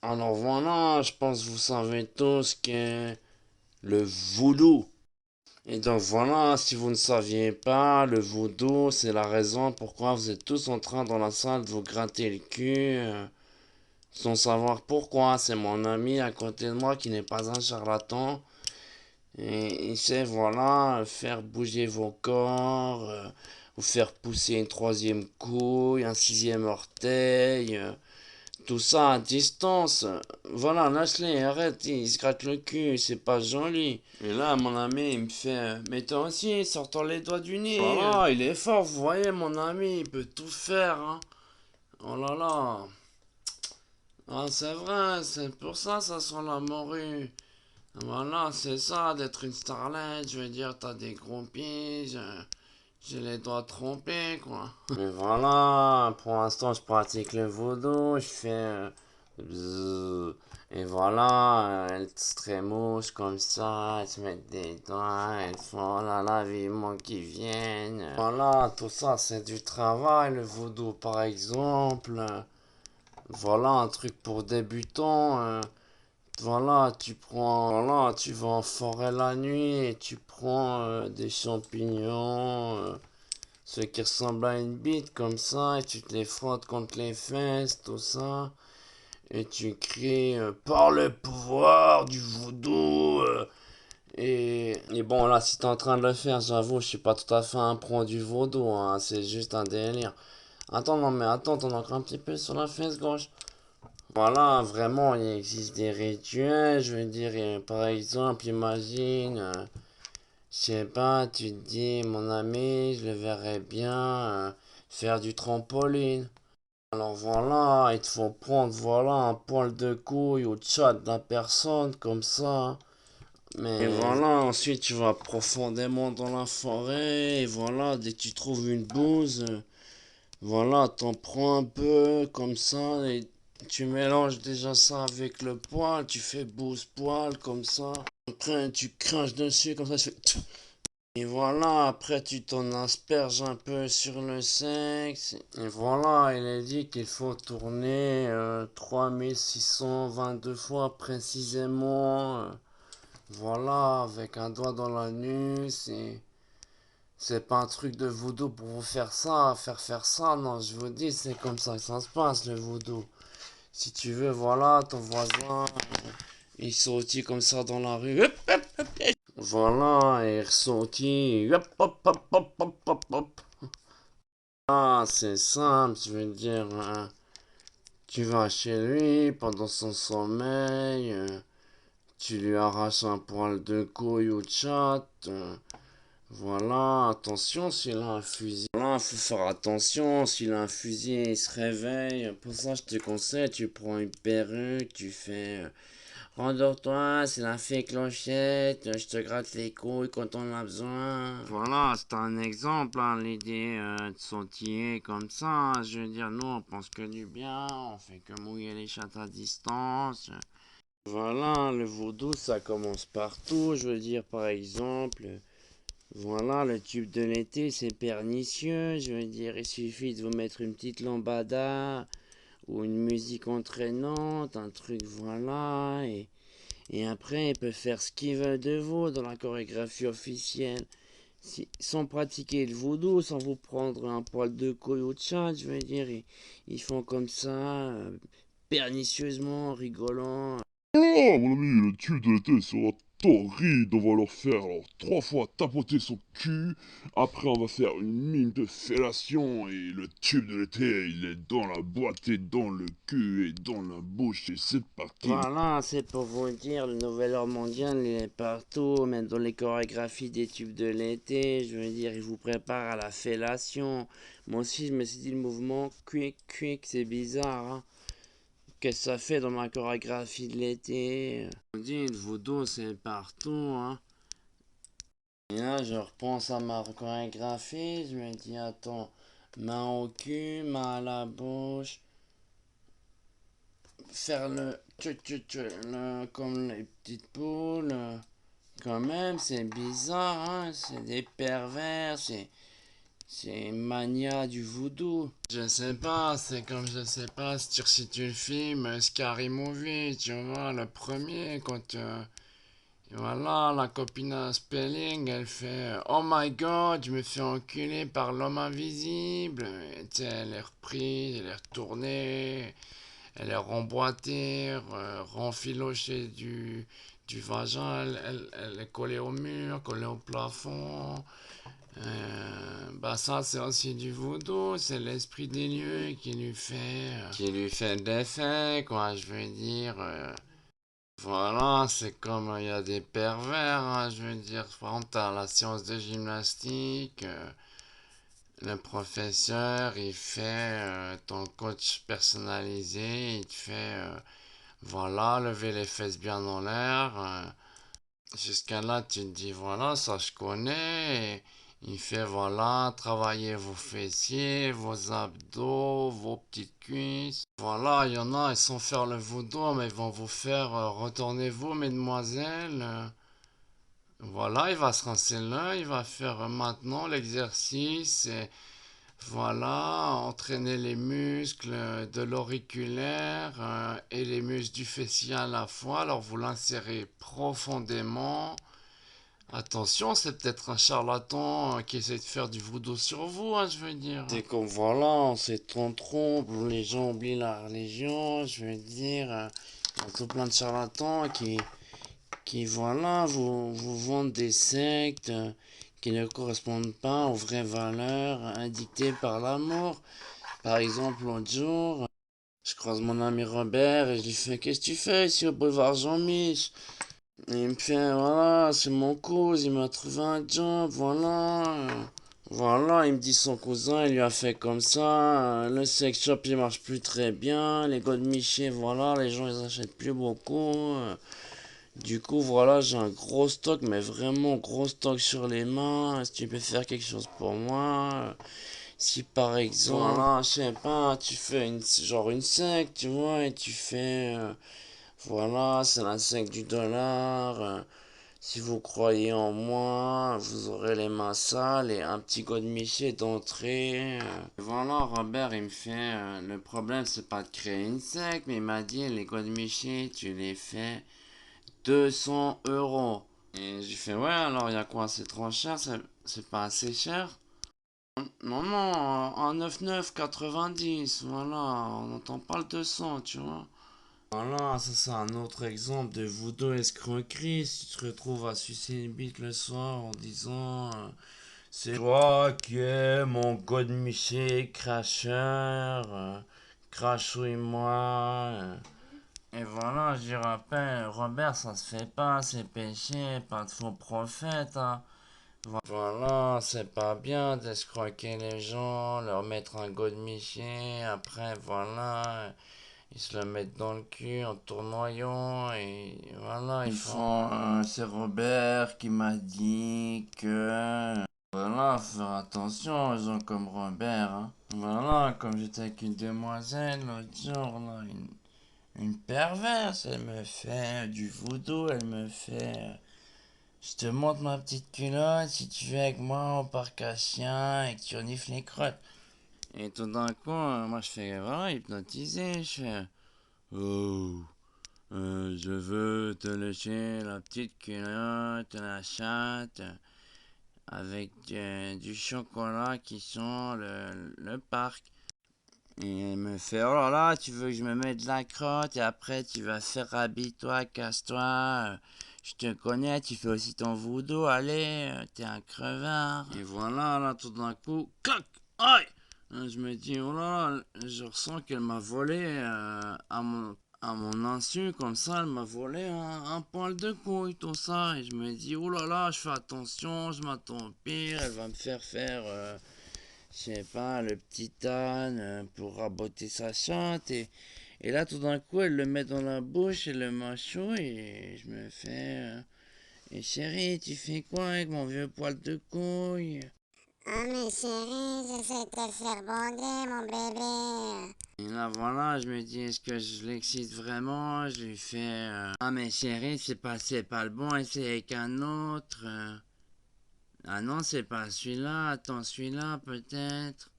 Alors voilà, je pense que vous savez tous que le voodoo. Et donc voilà, si vous ne saviez pas, le voodoo, c'est la raison pourquoi vous êtes tous en train dans la salle de vous gratter le cul, sans savoir pourquoi. C'est mon ami à côté de moi qui n'est pas un charlatan. Et il sait, voilà, faire bouger vos corps, vous faire pousser une troisième couille, un sixième orteil. Tout ça à distance. Voilà, lâche-les, arrête, il se gratte le cul, c'est pas joli. Et là, mon ami, il me fait, mais toi aussi, sors-toi les doigts du nez. Voilà, il est fort, vous voyez, mon ami, il peut tout faire, hein. Oh là là. Ah, c'est vrai, c'est pour ça, ça sent la morue. Voilà, c'est ça, d'être une starlet, je veux dire, t'as des gros pieds, j'ai les doigts trempés, quoi. Mais voilà, pour l'instant, je pratique le vaudou, je fais bzzz, et voilà, elles se trémouchent comme ça, elles se mettent des doigts, elles font oh là là, vivement qu'ils viennent. Voilà, tout ça, c'est du travail, le vaudou, par exemple. Voilà, un truc pour débutants. Voilà, voilà, tu vas en forêt la nuit et tu prends des champignons. Ceux qui ressemblent à une bite comme ça, et tu te les frottes contre les fesses, tout ça, et tu cries par le pouvoir du voodoo. Et bon, là, si t'es en train de le faire, j'avoue, je suis pas tout à fait un pro du vaudou, hein, c'est juste un délire. Attends, non, mais attends, t'en as encore un petit peu sur la fesse gauche. Voilà, vraiment, il existe des rituels, je veux dire, par exemple, imagine. Je sais pas, tu te dis, mon ami, je le verrais bien faire du trampoline. Alors voilà, il te faut prendre, voilà, un poil de couille au chat de la personne, comme ça. Mais et voilà, ensuite tu vas profondément dans la forêt, et voilà, dès que tu trouves une bouse, voilà, t'en prends un peu, comme ça, et tu mélanges déjà ça avec le poil, tu fais bouse poil, comme ça. Après, tu craches dessus, comme ça, tu fais... Et voilà, après tu t'en asperges un peu sur le sexe. Et voilà, il est dit qu'il faut tourner 3622 fois précisément. Voilà, avec un doigt dans l'anus. Et c'est pas un truc de voodoo pour vous faire ça, faire ça. Non, je vous dis, c'est comme ça que ça se passe le voodoo. Si tu veux, voilà, ton voisin, il sautille comme ça dans la rue. Voilà, et ressorti. Hop, hop, hop, hop, hop, hop, hop. Ah, c'est simple, je veux dire. Tu vas chez lui pendant son sommeil. Tu lui arraches un poil de couille ou de chatte. Voilà, attention s'il a un fusil. Voilà, faut faire attention. S'il a un fusil, il se réveille. Pour ça, je te conseille, tu prends une perruque, tu fais. Rendors-toi, c'est la fée clochette, je te gratte les couilles quand on a besoin. Voilà, c'est un exemple, hein, l'idée de sautiller comme ça. Hein. Je veux dire, nous, on pense que du bien, on fait que mouiller les chattes à distance. Voilà, le vaudou, ça commence partout. Je veux dire, par exemple, voilà, le tube de l'été, c'est pernicieux. Je veux dire, il suffit de vous mettre une petite lambada ou une musique entraînante, un truc, voilà, et après, il peut faire ce qu'il veut de vous dans la chorégraphie officielle. Sans pratiquer le voodoo, sans vous prendre un poil de couille au chat, je veux dire, ils font comme ça, pernicieusement, rigolant. Oh, mon ami, le tube de l'été sera torride. On va leur faire alors 3 fois tapoter son cul. Après, on va faire une mime de fellation. Et le tube de l'été, il est dans la boîte et dans le cul et dans la bouche. Et c'est parti. Voilà, c'est pour vous dire, le nouvel ordre mondial, il est partout, même dans les chorégraphies des tubes de l'été, je veux dire, il vous prépare à la fellation. Moi aussi, je me suis dit le mouvement quick, quick, c'est bizarre, hein. Qu'est-ce que ça fait dans ma chorégraphie de l'été? On dit, le vaudou, c'est partout, hein. Et là, je repense à ma chorégraphie, je me dis, attends, main au cul, main à la bouche, faire comme les petites poules. Quand même, c'est bizarre, hein, c'est des pervers, C'est mania du voodoo. Je sais pas, c'est comme je sais pas si tu resitues le film Scary Movie, tu vois, le premier, quand voilà, la copine à Spelling, elle fait Oh my god, je me fais enculer par l'homme invisible. Et tu sais, elle est reprise, elle est retournée, elle est remboîtée, renfilochée du vagin, elle est collée au mur, collée au plafond. Bah ça c'est aussi du voodoo, c'est l'esprit des lieux qui lui fait de l'effet, quoi, je veux dire. Voilà, c'est comme il y a des pervers, hein, je veux dire. Par exemple, t'as la séance de gymnastique, le professeur, il fait ton coach personnalisé, il te fait, voilà, lever les fesses bien en l'air. Jusqu'à là, tu te dis, voilà, ça je connais. Et il fait, voilà, travailler vos fessiers, vos abdos, vos petites cuisses. Voilà, il y en a, ils sont faire le vaudou, mais ils vont vous faire retournez-vous, mesdemoiselles. Voilà, il va se rincer là, il va faire maintenant l'exercice. Et voilà, entraîner les muscles de l'auriculaire et les muscles du fessier à la fois. Alors vous l'insérez profondément. Attention, c'est peut-être un charlatan qui essaie de faire du voodoo sur vous, hein, je veux dire. C'est comme voilà, on s'est trompe, les gens oublient la religion, je veux dire. Il y a tout plein de charlatans qui voilà, vous vendent des sectes qui ne correspondent pas aux vraies valeurs indiquées par l'amour. Par exemple, l'autre jour, je croise mon ami Robert et je lui fais qu'est-ce que tu fais ici au boulevard Jean-Mich? Et il me fait voilà, c'est mon cousin, il m'a trouvé un job, voilà. Voilà, il me dit son cousin, il lui a fait comme ça. Le sex shop il marche plus très bien. Les God Miché, voilà, les gens ils achètent plus beaucoup. Du coup, voilà, j'ai un gros stock, mais vraiment gros stock sur les mains. Est-ce que tu peux faire quelque chose pour moi? Si par exemple, voilà, je sais pas, tu fais genre une sec, tu vois, et tu fais, voilà, c'est la sec du dollar. Si vous croyez en moi, vous aurez les mains sales et un petit godemiché d'entrée. Voilà, Robert, il me fait, le problème c'est pas de créer une sec, mais il m'a dit, les godemichés, tu les fais 200 euros. Et j'ai fait, ouais, alors il y a quoi, c'est trop cher, c'est pas assez cher? Non, non, en 99,90, voilà, on n'entend pas le 200, tu vois. Voilà, ça c'est un autre exemple de voodoo escroquerie. Si tu te retrouves à sucer une bite le soir en disant c'est toi qui es mon godemiché cracheur, crachouille-moi. Et voilà, je rappelle, Robert, ça se fait pas, c'est péché, pas de faux prophètes, hein. Voilà, c'est pas bien d'escroquer les gens, leur mettre un godemiché, après voilà, ils se le mettent dans le cul en tournoyant et voilà, ils font. C'est Robert qui m'a dit que. Voilà, faut faire attention aux gens comme Robert, hein. Voilà, comme j'étais avec une demoiselle l'autre jour, là, une perverse, elle me fait du voodoo, elle me fait. Je te montre ma petite culotte si tu veux avec moi au parc à chiens et que tu renifles les crottes. Et tout d'un coup, moi je fais voilà, hypnotisé, je fais. Oh, je veux te lécher la petite culotte, la chatte, avec du chocolat qui sent le parc. Et elle me fait, oh là là, tu veux que je me mette de la crotte et après tu vas faire habille-toi, casse-toi. Je te connais, tu fais aussi ton voodoo, allez, t'es un crevard. Et voilà, là, tout d'un coup, clac, aïe! Je me dis, oh là là, je ressens qu'elle m'a volé à mon insu, comme ça, elle m'a volé un poil de couille, tout ça. Et je me dis, oh là là, je fais attention, je m'attends au pire, elle va me faire je sais pas, le petit âne pour raboter sa chatte. Et là, tout d'un coup, elle le met dans la bouche et le mâchouille. Et je me fais. Et chérie, tu fais quoi avec mon vieux poil de couille? Ah mais chérie, j'essaie de te faire bander mon bébé. Et là, voilà, je me dis, est-ce que je l'excite vraiment? Je lui fais. Ah, mais chérie, c'est pas le bon, essaye avec un autre. Ah non, c'est pas celui-là. Attends, celui-là peut-être.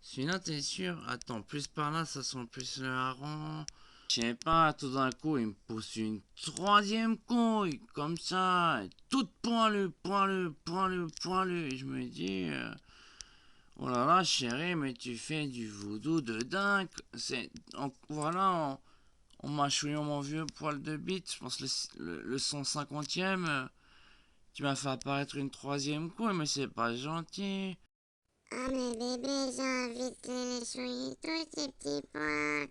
Celui-là, t'es sûr? Attends, plus par là, ça sent plus le hareng. Je sais pas, tout d'un coup, il me pousse une troisième couille, comme ça, toute poilue, poilue, poilue, poilue. Et je me dis, oh là là, chérie, mais tu fais du voodoo de dingue. Voilà, en mâchouillant mon vieux poil de bite, je pense le 150e, tu m'as fait apparaître une troisième couille, mais c'est pas gentil. Ah, mais bébé, j'ai envie de les lécher tous ces petits points.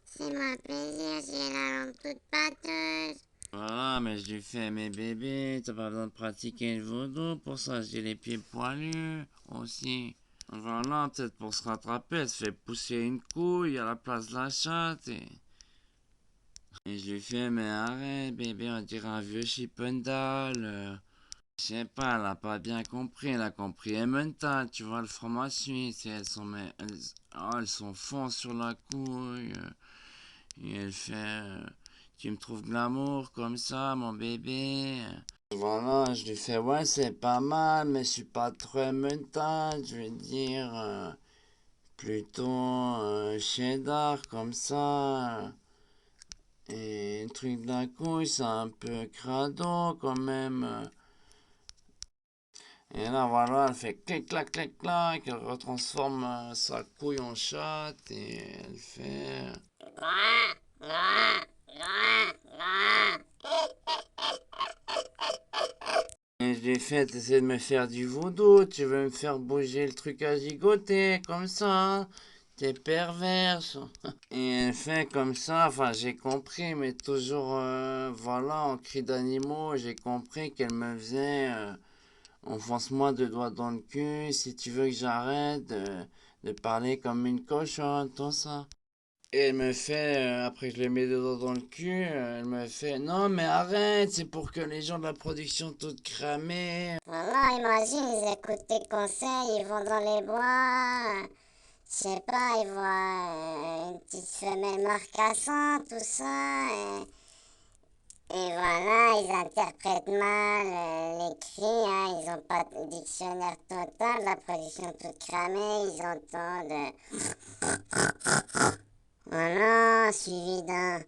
C'est moi plaisir, j'ai la langue toute pâteuse. Voilà, mais je lui fais, mes bébés, t'as pas besoin de pratiquer le vaudou, pour ça j'ai les pieds poilus aussi. Voilà, peut-être pour se rattraper, elle se fait pousser une couille à la place de la chatte et je lui fais, mais arrête bébé, on dirait un vieux Chippendale. Je sais pas, elle a pas bien compris, elle a compris Emmental, tu vois, le fromage suisse, et elles sont fonds sur la couille. Et elle fait, tu me trouves glamour comme ça, mon bébé. Voilà, je lui fais, ouais, c'est pas mal, mais je suis pas très mental, je veux dire, plutôt cheddar comme ça. Et le truc de la couille, c'est un peu crado quand même. Et là, voilà, elle fait clic, clac, clic, clac, elle retransforme sa couille en chatte et elle fait. Et je lui ai fait, t'essaies de me faire du voodoo, tu veux me faire bouger le truc à gigoter, comme ça, hein. T'es perverse. Et elle fait comme ça, enfin j'ai compris, mais toujours, voilà, en cri d'animaux, j'ai compris qu'elle me faisait, enfonce-moi deux doigts dans le cul, si tu veux que j'arrête de parler comme une cochonne, tout ça. Et elle me fait, après que je lui mets deux doigts dans le cul, elle me fait, non mais arrête, c'est pour que les gens de la production toutes cramées. Voilà, imagine, ils écoutent tes conseils, ils vont dans les bois. Je sais pas, ils voient une petite femelle marcassant, tout ça. Et voilà, ils interprètent mal les cris, hein, ils ont pas de dictionnaire total, la production toute cramée, ils entendent voilà, suivi d'un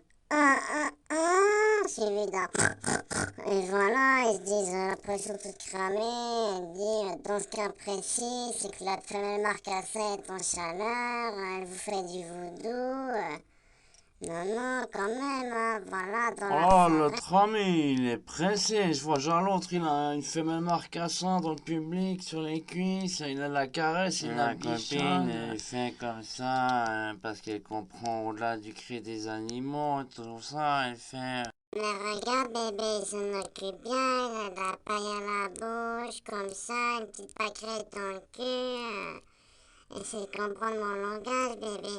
suivi d'un et voilà, ils se disent la production toute cramée, elle dit dans ce cas précis, c'est que la femelle marcassée est en chaleur, elle vous fait du voodoo. Non, non, quand même, hein, voilà, dans la Oh, forêt. l'autre ami, il est pressé. Je vois genre l'autre, il a une femelle marcassant dans le public, sur les cuisses. Il a la caresse, il la copine, elle fait comme ça, parce qu'elle comprend au-delà du cri des animaux, tout ça, elle fait. Mais regarde, bébé, il s'en occupe bien, il a de la paille à la bouche, comme ça, une petite pâquerette dans le cul. Essaye de comprendre mon langage, bébé.